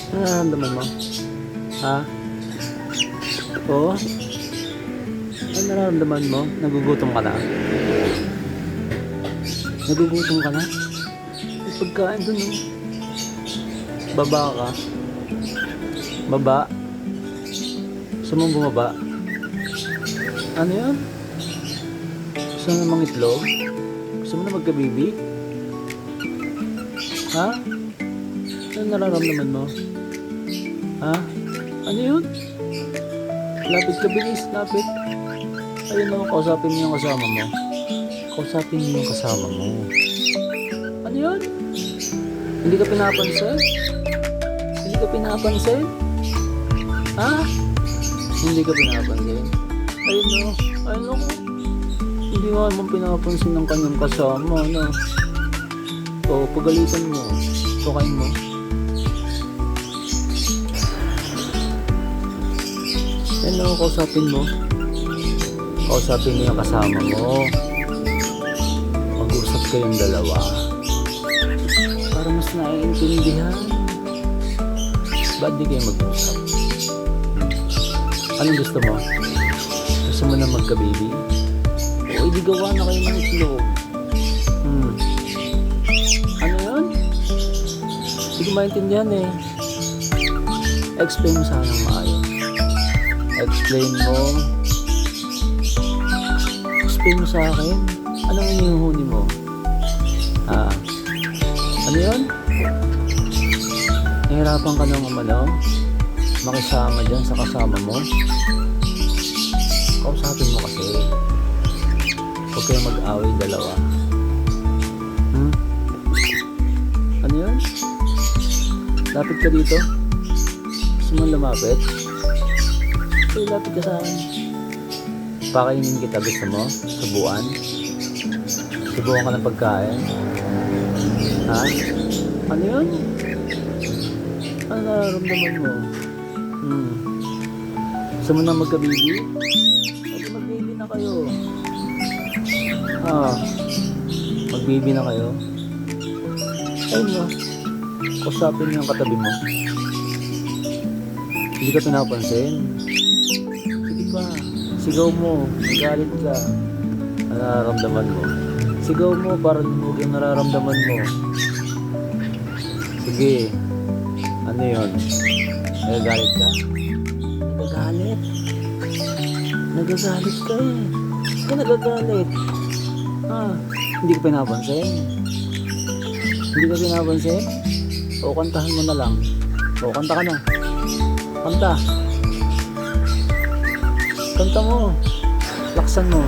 Ano nararamdaman mo? Ha? Oo? Ano nararamdaman mo? Nagugutom ka na? Nagugutom ka na? May pagkain dun, oh. Baba ka? Baba? Gusto mong bumaba? Ano yan? Gusto mo namang itlog? Gusto mo na magka-baby? Ha? Ano nararamdaman mo? Ha? Ano yun? Lapit ka, bilis, lapit. Ayun o, kausapin mo yung kasama mo. Kausapin mo yung kasama mo. Ano yun? Hindi ka pinapansin? Hindi ka pinapansin? Ha? Hindi ka pinapansin? Ayun o, ayun o. Hindi nga naman pinapansin ng kanyang kasama, no? O, pagalitan mo. Tukain mo. Yan o, kausapin mo. Kausapin mo yung kasama mo. Mag-usap kayong dalawa. Para mas naiintindihan. Ba't di kayo mag-usap? Anong gusto mo? Gusto mo na magka-baby? O, hindi gawa na kayo ng itlog. Ano yun? Hindi ko maintindihan eh. Explain mo sana ng maayos. Explain mo sa akin. Anong inihuhuni mo? Ano yun? Nahirapan ka ng makisama dyan sa kasama mo? Kausapin mo kasi. Huwag kayong mag-away dalawa. Ano yun? Lapit ka dito? Gusto mo lumapit? Okay, lapit ka sa akin. Pakainin kita, gusto mo? Subuan? Subukan ka ng pagkain? Ha? Ano yun? Ano nararamdaman mo? Gusto mo na magka-baby? Mag-baby na kayo. Mag-baby na kayo. Ayun mo. Kusapin mo yung katabi mo. Hindi ka pinapansin. Sige pa. Sigaw mo. Magalit ka. Ano nararamdaman mo? Sigaw mo para lumug yung nararamdaman mo. Sige. Ano yun? Nagagalit ka? Nagagalit? Nagagalit ka eh. Hindi ka nagagalit. Hindi ka pinapansin? Hindi ka pinapansin? O kantahan mo na lang. O kanta ka na. Kanta. Kanta mo. Laksan mo.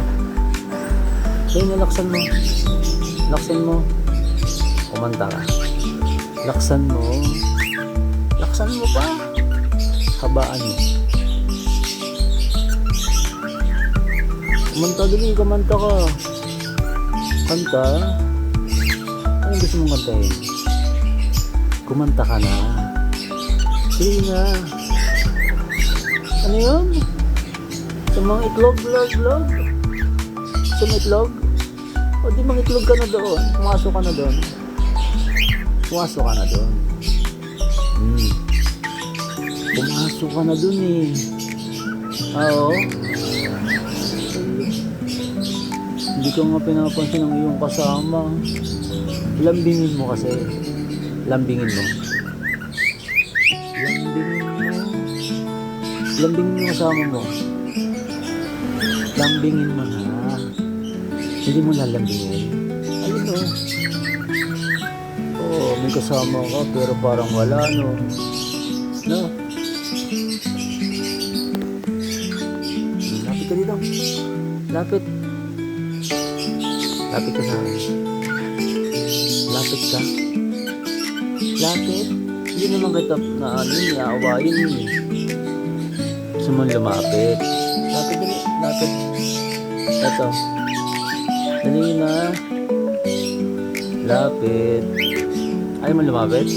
Kaya nalaksan mo. Laksan mo. Kumanta ka. Laksan mo. Laksan mo pa. Habaan mo. Kumanta dali. Kumanta ka. Kanta. Anong gusto mong kantahin? Kumanta ka na. Sige na. Ano yun? Sa mga itlog, log. Sa mga itlog? O di mga itlog ka na doon. Pumasok ka na doon. Pumasok ka na doon. Pumasok ka na doon eh. Oo. Hindi ka nga pinapansin ng iyong kasama. Lambingin mo kasi. Lambingin mo. Lambingin mo yung kasama mo. Lambingin mo na. Hindi mo lalambingin. Ayun o. Oo, may kasama ka pero parang wala no. No? Lapit ka dito. Lapit. Lapit ka sa akin. Lapit ka. Lapit. Hindi naman kita na niaawayin eh. Gusto mo lumapit. Lapit dali. Lapit. Ito. Dali na. Lapit. Ayaw mo lumapit?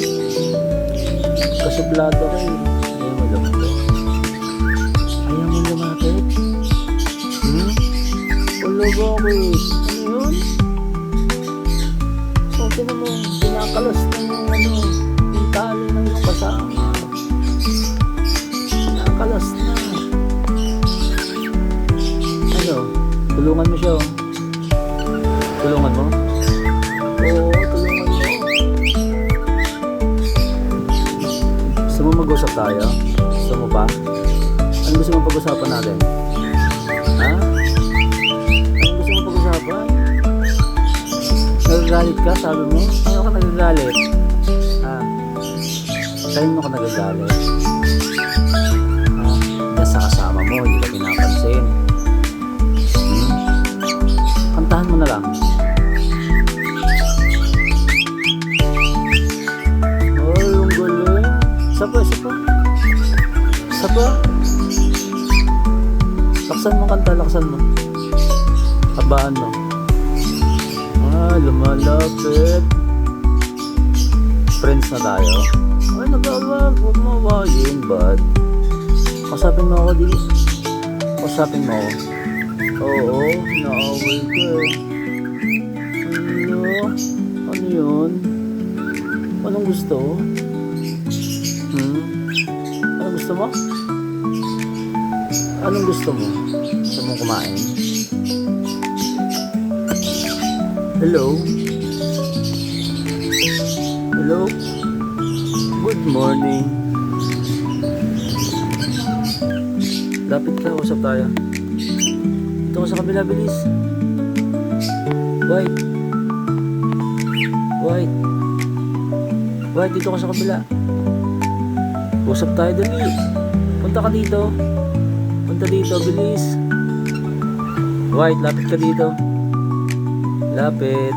Kasublado ka eh. Ayaw mo lumapit. Ayaw mo lumapit? Wala bakit? Ano yun? So, tinan mo. Binakalas na yung yung tali ng iyong kasama. mo mag-usap tayo? Gusto mo pa? Ano gusto mo pag-usapan natin? Ha? Ano gusto mo pag-usapan? Nagagalit ka, sabi mo? Ano ka nagagalit? Ha? Tayo mo ka nagagalit? Ha? Nasa kasama mo, hindi ka pinapansin. Kantahan mo na lang. Ay, ang galing. Isa pa, isa pa. Isa pa. Laksan mo kanta, laksan mo. Habaan mo. Ah, lumalapit. Friends na tayo. Ay, nag-awag. Huwag mo awayin, bad. Kasapin mo ako, di. Kasapin mo ako. Oo, naaway ko eh. Ano? Ano yun? Anong gusto? Anong gusto mo? Anong gusto mo? Gusto mong kumain? Hello? Hello? Good morning. Lapit ka, usap tayo. Dito ko sa kabila, bilis. White. White. White, dito ko sa kabila. Usap tayo, dali. Punta ka dito. Punta dito, bilis. White, lapit ka dito. Lapit.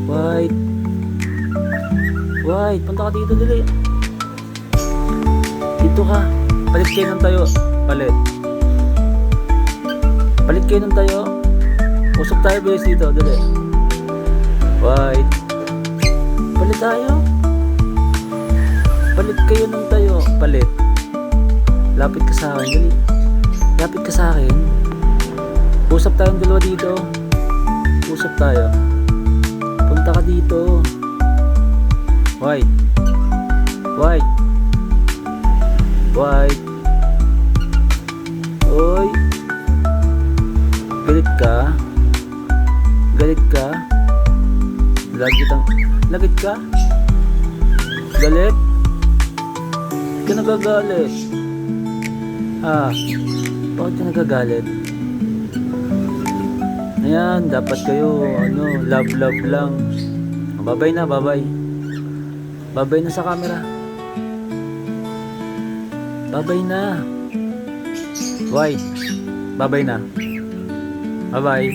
White. White, punta ka dito, dali. Dito ka. Palit kayo ng tayo. Palit. Palit kayo ng tayo. Usap tayo, bilis dito, dali. White. Palit tayo. Palit kayo ng tayo. Palit. Lapit ka sa akin, dali. Lapit ka sa akin. Usap tayong dalawa dito. Usap tayo. Punta ka dito. White. White. White. Oy. Galit ka? Galit ka? Lagit ka? Galit? Ba't ka nagagalit? Ha? Bakit ka nagagalit? Ayan, dapat kayo, love lang. Babay na, babay. Babay na sa camera. Babay na. White. Babay na. Bye-bye.